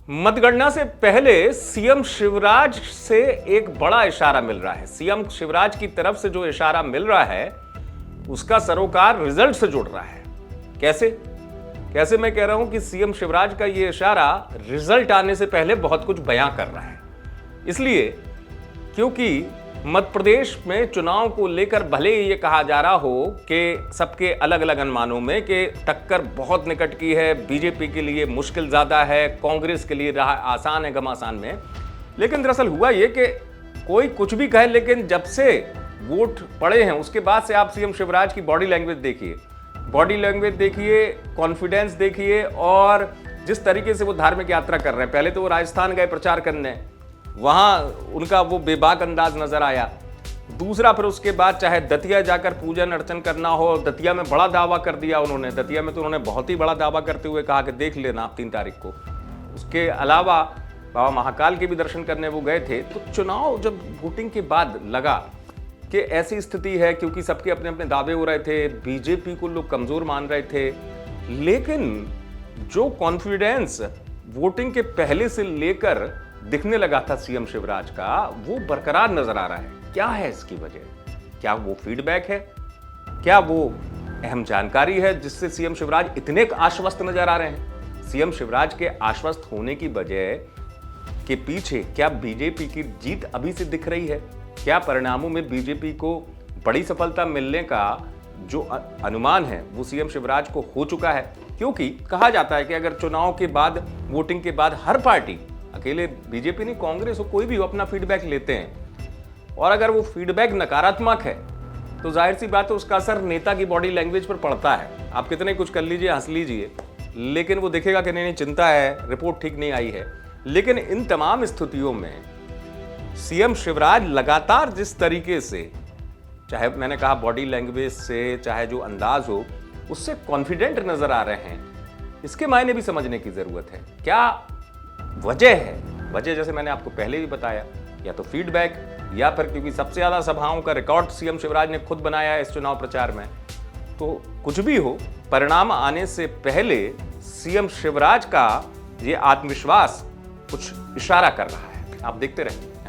मतगणना से पहले सीएम शिवराज से एक बड़ा इशारा मिल रहा है। सीएम शिवराज की तरफ से जो इशारा मिल रहा है उसका सरोकार रिजल्ट से जुड़ रहा है। कैसे मैं कह रहा हूं कि सीएम शिवराज का यह इशारा रिजल्ट आने से पहले बहुत कुछ बयां कर रहा है। इसलिए क्योंकि मध्य प्रदेश में चुनाव को लेकर भले ही ये कहा जा रहा हो कि सबके अलग अलग अनुमानों में कि टक्कर बहुत निकट की है, बीजेपी के लिए मुश्किल ज़्यादा है, कांग्रेस के लिए राह आसान है घमासान में, लेकिन दरअसल हुआ ये कि कोई कुछ भी कहे, लेकिन जब से वोट पड़े हैं उसके बाद से आप सीएम शिवराज की बॉडी लैंग्वेज देखिए, कॉन्फिडेंस देखिए और जिस तरीके से वो धार्मिक यात्रा कर रहे हैं। पहले तो वो राजस्थान गए प्रचार करने, वहां उनका वो बेबाक अंदाज नजर आया। दूसरा, फिर उसके बाद चाहे दतिया जाकर पूजन अर्चन करना हो, दतिया में बड़ा दावा कर दिया उन्होंने। दतिया में तो उन्होंने बहुत ही बड़ा दावा करते हुए कहा कि देख लेना आप 3 तारीख को। उसके अलावा बाबा महाकाल के भी दर्शन करने वो गए थे। तो चुनाव जब वोटिंग के बाद लगा कि ऐसी स्थिति है, क्योंकि सबके अपने अपने दावे हो रहे थे, बीजेपी को लोग कमजोर मान रहे थे, लेकिन जो कॉन्फिडेंस वोटिंग के पहले से लेकर दिखने लगा था सीएम शिवराज का, वो बरकरार नजर आ रहा है। क्या है इसकी वजह? क्या वो फीडबैक है? क्या वो अहम जानकारी है जिससे सीएम शिवराज इतने आश्वस्त नजर आ रहे हैं? सीएम शिवराज के आश्वस्त होने की वजह के पीछे क्या बीजेपी की जीत अभी से दिख रही है? क्या परिणामों में बीजेपी को बड़ी सफलता मिलने का जो अनुमान है वो सीएम शिवराज को हो चुका है? क्योंकि कहा जाता है कि अगर चुनाव के बाद, वोटिंग के बाद हर पार्टी, अकेले बीजेपी नहीं, कांग्रेस हो, कोई भी हो, अपना फीडबैक लेते हैं, और अगर वो फीडबैक नकारात्मक है तो जाहिर सी बात है उसका असर नेता की बॉडी लैंग्वेज पर पड़ता है। आप कितने कुछ कर लीजिए, हंस लीजिए, लेकिन वो दिखेगा कि नहीं चिंता है, रिपोर्ट ठीक नहीं आई है। लेकिन इन तमाम स्थितियों में सीएम शिवराज लगातार जिस तरीके से, चाहे मैंने कहा बॉडी लैंग्वेज से, चाहे जो अंदाज हो, उससे कॉन्फिडेंट नजर आ रहे हैं। इसके मायने भी समझने की जरूरत है। क्या वजह है? वजह जैसे मैंने आपको पहले भी बताया, या तो फीडबैक, या फिर क्योंकि सबसे ज्यादा सभाओं का रिकॉर्ड सीएम शिवराज ने खुद बनाया है इस चुनाव प्रचार में। तो कुछ भी हो, परिणाम आने से पहले सीएम शिवराज का ये आत्मविश्वास कुछ इशारा कर रहा है। आप देखते रहें।